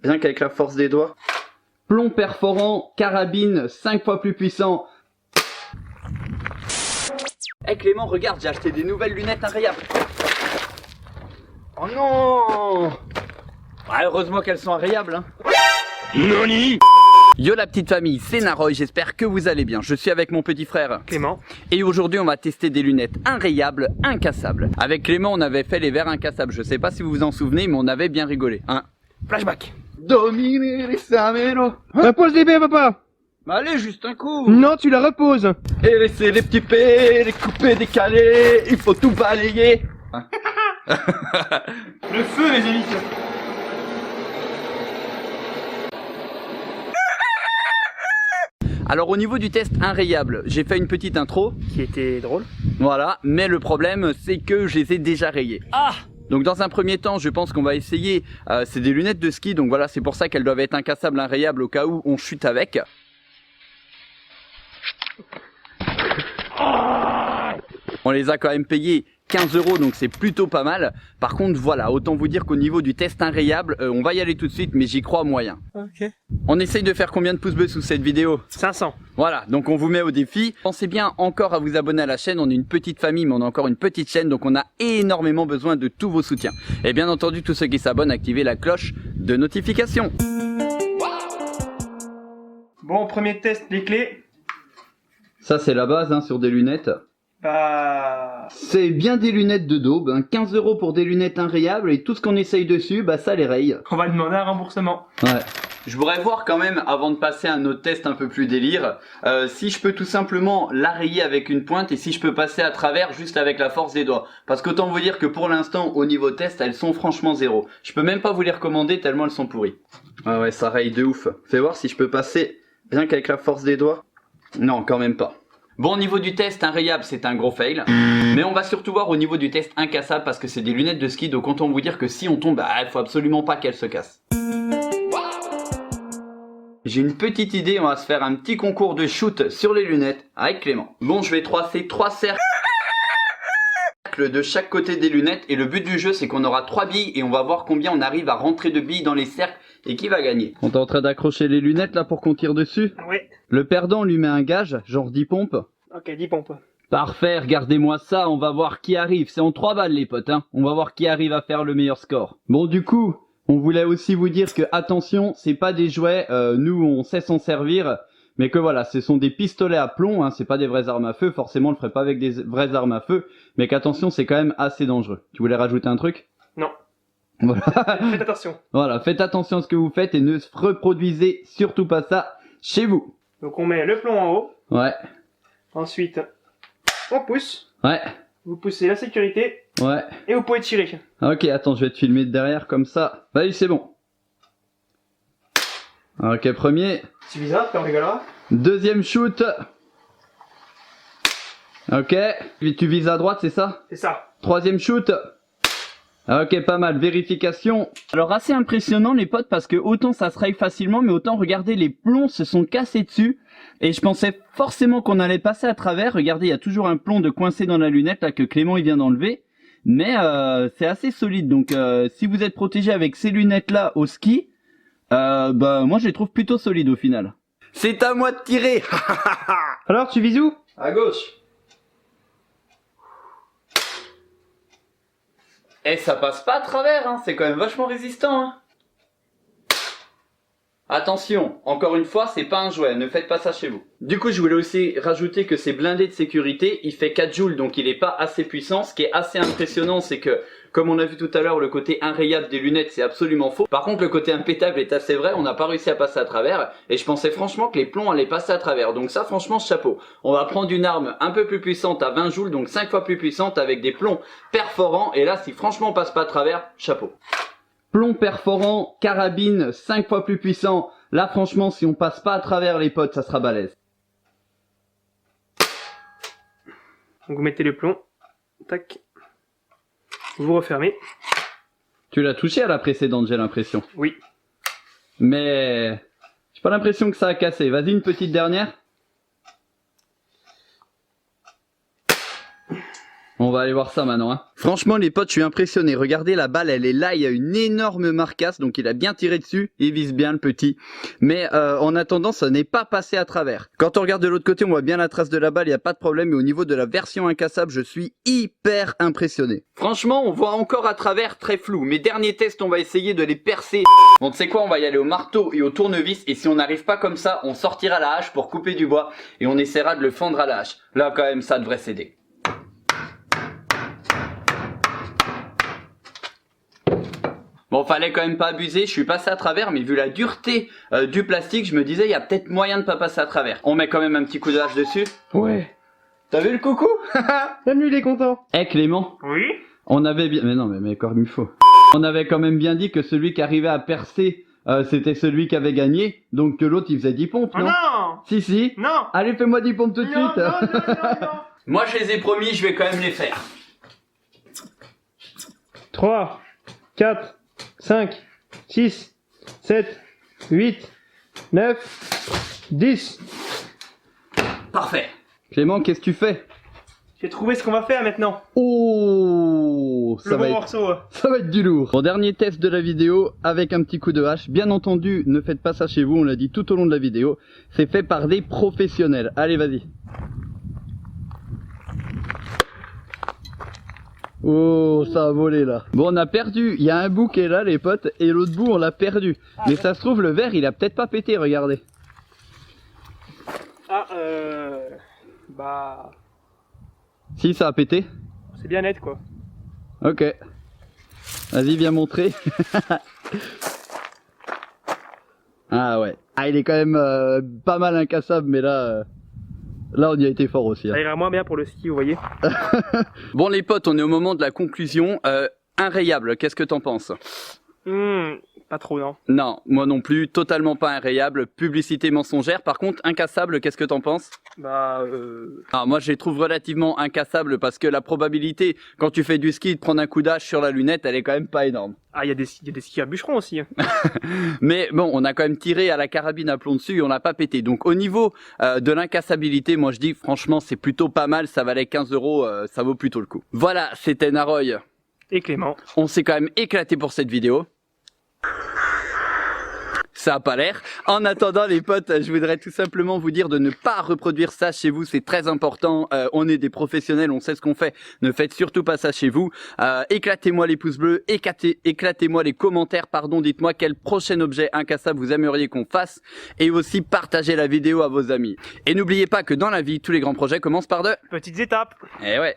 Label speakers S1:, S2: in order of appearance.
S1: rien qu'avec la force des doigts. Plomb perforant, carabine 5 fois plus puissant. Hey Clément, regarde, j'ai acheté des nouvelles lunettes inrayables. Oh non! Ouais, heureusement qu'elles sont inrayables, hein.
S2: Nani?
S1: Yo la petite famille, c'est Naroy, j'espère que vous allez bien. Je suis avec mon petit frère
S3: Clément.
S1: Et aujourd'hui on va tester des lunettes inrayables, incassables. Avec Clément on avait fait les verres incassables, je sais pas si vous vous en souvenez mais on avait bien rigolé, hein.
S3: Flashback.
S1: Dominer les Samero.
S3: Repose les baies, papa.
S1: Bah allez, juste un coup.
S3: Non, tu la reposes.
S1: Et laisser les petits pets, les couper, décaler, il faut tout balayer. Hein.
S3: Le feu, les amis.
S1: Alors au niveau du test inrayable, j'ai fait une petite intro.
S3: Qui était drôle.
S1: Voilà, mais le problème c'est que je les ai déjà rayées. Ah! Donc dans un premier temps, je pense qu'on va essayer, c'est des lunettes de ski, donc voilà, c'est pour ça qu'elles doivent être incassables, inrayables au cas où on chute avec. On les a quand même payées 15 €, donc c'est plutôt pas mal. Par contre, voilà, autant vous dire qu'au niveau du test inrayable, on va y aller tout de suite, mais j'y crois moyen.
S3: Ok.
S1: On essaye de faire combien de pouces bleus sous cette vidéo?
S3: 500.
S1: Voilà, donc on vous met au défi. Pensez bien encore à vous abonner à la chaîne, on est une petite famille, mais on a encore une petite chaîne, donc on a énormément besoin de tous vos soutiens. Et bien entendu, tous ceux qui s'abonnent, activez la cloche de notification.
S3: Bon, premier test, les clés.
S1: Ça c'est la base hein, sur des lunettes.
S3: Bah...
S1: C'est bien des lunettes de daube, hein, 15 € pour des lunettes inrayables et tout ce qu'on essaye dessus, bah ça les raye.
S3: On va demander un remboursement.
S1: Ouais. Je voudrais voir quand même, avant de passer à un autre test un peu plus délire, si je peux tout simplement la rayer avec une pointe et si je peux passer à travers juste avec la force des doigts. Parce qu'autant vous dire que pour l'instant, au niveau test, elles sont franchement zéro. Je peux même pas vous les recommander tellement elles sont pourries. Ah ouais, ça raye de ouf. Fais voir si je peux passer rien qu'avec la force des doigts. Non, quand même pas. Bon, au niveau du test inrayable, c'est un gros fail. Mais on va surtout voir au niveau du test incassable parce que c'est des lunettes de ski. Donc autant vous dire que si on tombe, bah, il faut absolument pas qu'elles se cassent. J'ai une petite idée, on va se faire un petit concours de shoot sur les lunettes avec Clément. Bon, je vais tracer 3 cercles de chaque côté des lunettes et le but du jeu c'est qu'on aura 3 billes et on va voir combien on arrive à rentrer de billes dans les cercles et qui va gagner. On est en train d'accrocher les lunettes là pour qu'on tire dessus.
S3: Oui.
S1: Le perdant lui met un gage, genre 10 pompes.
S3: Ok, 10 pompes.
S1: Parfait, regardez-moi ça, on va voir qui arrive. C'est en 3 balles les potes, hein. On va voir qui arrive à faire le meilleur score. Bon du coup, on voulait aussi vous dire que attention, c'est pas des jouets, nous on sait s'en servir. Mais que voilà, ce sont des pistolets à plomb, hein, c'est pas des vraies armes à feu, forcément on le ferait pas avec des vraies armes à feu, mais qu'attention c'est quand même assez dangereux. Tu voulais rajouter un truc?
S3: Non.
S1: Voilà.
S3: Faites attention.
S1: Voilà, faites attention à ce que vous faites et ne reproduisez surtout pas ça chez vous.
S3: Donc on met le plomb en haut.
S1: Ouais,
S3: Ensuite, on pousse.
S1: ouais,
S3: Vous poussez la sécurité.
S1: ouais.
S3: Et vous pouvez tirer.
S1: Ok, attends, je vais te filmer de derrière comme ça. Vas-y, c'est bon. Ok, premier.
S3: Suffisant, on rigolera.
S1: Deuxième shoot. Ok. Tu vises à droite, c'est ça?
S3: C'est ça.
S1: Troisième shoot. Ok, pas mal. Vérification. Alors assez impressionnant les potes parce que autant ça se raye facilement, mais autant regardez les plombs se sont cassés dessus. Et je pensais forcément qu'on allait passer à travers. Regardez, il y a toujours un plomb de coincé dans la lunette là que Clément il vient d'enlever. Mais c'est assez solide. Donc si vous êtes protégé avec ces lunettes là au ski, bah moi je les trouve plutôt solides au final. C'est à moi de tirer.
S3: Alors, tu vises où?
S1: À gauche. Eh, ça passe pas à travers, hein. C'est quand même vachement résistant, hein. Attention, encore une fois, c'est pas un jouet, ne faites pas ça chez vous. Du coup, je voulais aussi rajouter que c'est blindé de sécurité, il fait 4 joules, donc il est pas assez puissant. Ce qui est assez impressionnant, c'est que, comme on a vu tout à l'heure, le côté inrayable des lunettes, c'est absolument faux. Par contre, le côté impétable est assez vrai, on n'a pas réussi à passer à travers, et je pensais franchement que les plombs allaient passer à travers. Donc ça, franchement, chapeau. On va prendre une arme un peu plus puissante à 20 joules, donc 5 fois plus puissante, avec des plombs perforants, et là, si franchement on passe pas à travers, chapeau. Plomb perforant, carabine 5 fois plus puissant. Là franchement si on passe pas à travers les potes ça sera balèze.
S3: Donc vous mettez le plomb. Tac. Vous refermez.
S1: Tu l'as touché à la précédente j'ai l'impression.
S3: Oui.
S1: Mais j'ai pas l'impression que ça a cassé. Vas-y une petite dernière. On va aller voir ça maintenant. Hein. Franchement les potes, je suis impressionné. Regardez la balle, elle est là, il y a une énorme marcasse, donc il a bien tiré dessus. Il vise bien le petit. Mais en attendant, ça n'est pas passé à travers. Quand on regarde de l'autre côté, on voit bien la trace de la balle, il n'y a pas de problème. Mais au niveau de la version incassable, je suis hyper impressionné. Franchement, on voit encore à travers très flou. Mes derniers tests, on va essayer de les percer. Bon, tu sais quoi, on va y aller au marteau et au tournevis. Et si on n'arrive pas comme ça, on sortira la hache pour couper du bois. Et on essaiera de le fendre à la hache. Là quand même, ça devrait s'aider. Bon, fallait quand même pas abuser, je suis passé à travers, mais vu la dureté du plastique, je me disais, il y a peut-être moyen de pas passer à travers. On met quand même un petit coup de hache dessus.
S3: Ouais.
S1: T'as vu le coucou?
S3: Même lui, il est content.
S1: Eh Clément,
S3: Oui.
S1: on avait bien... Mais non, mais comme il faut. On avait quand même bien dit que celui qui arrivait à percer, c'était celui qui avait gagné, donc que l'autre il faisait 10 pompes, non?
S3: Non.
S1: Si.
S3: Non.
S1: Allez, fais-moi 10 pompes tout de suite.
S3: Non.
S1: Moi, je les ai promis, je vais quand même les faire.
S3: 3, 4, 5, 6, 7, 8, 9, 10.
S1: Parfait. Clément, qu'est-ce que tu fais?
S3: J'ai trouvé ce qu'on va faire maintenant.
S1: Oh,
S3: Le bon morceau.
S1: ça va être du lourd. Bon, dernier test de la vidéo avec un petit coup de hache. Bien entendu, ne faites pas ça chez vous, on l'a dit tout au long de la vidéo. C'est fait par des professionnels. Allez, vas-y. Oh, ça a volé là. Bon, on a perdu. Il y a un bout qui est là, les potes, et l'autre bout, on l'a perdu. Mais ça se trouve, le verre, il a peut-être pas pété, regardez.
S3: Bah...
S1: Si, ça a pété.
S3: C'est bien net, quoi.
S1: Ok. Vas-y, viens montrer. Ah ouais. Ah, il est quand même pas mal incassable, mais là... Là, on y a été fort aussi. Hein.
S3: Ça ira moins bien pour le ski, vous voyez.
S1: Bon, les potes, on est au moment de la conclusion. Inrayable, qu'est-ce que t'en penses?
S3: Pas trop, non.
S1: Non, moi non plus, totalement pas inrayable. Publicité mensongère. Par contre, incassable, qu'est-ce que t'en penses?
S3: Bah,
S1: Ah, moi, je les trouve relativement incassables parce que la probabilité, quand tu fais du ski, de prendre un coup d'âge sur la lunette, elle est quand même pas énorme.
S3: Ah, il y a des skieurs bûcherons aussi.
S1: Mais bon, on a quand même tiré à la carabine à plomb dessus et on n'a pas pété. Donc au niveau de l'incassabilité, moi je dis franchement c'est plutôt pas mal, ça valait 15 €, ça vaut plutôt le coup. Voilà, c'était Naroy.
S3: Et Clément.
S1: On s'est quand même éclaté pour cette vidéo. Ça a pas l'air. En attendant les potes, je voudrais tout simplement vous dire de ne pas reproduire ça chez vous, c'est très important. On est des professionnels, on sait ce qu'on fait. Ne faites surtout pas ça chez vous. Éclatez-moi les pouces bleus, éclatez-moi les commentaires, pardon. Dites-moi quel prochain objet incassable vous aimeriez qu'on fasse. Et aussi partagez la vidéo à vos amis. Et n'oubliez pas que dans la vie, tous les grands projets commencent par de
S3: Petites étapes.
S1: Eh ouais.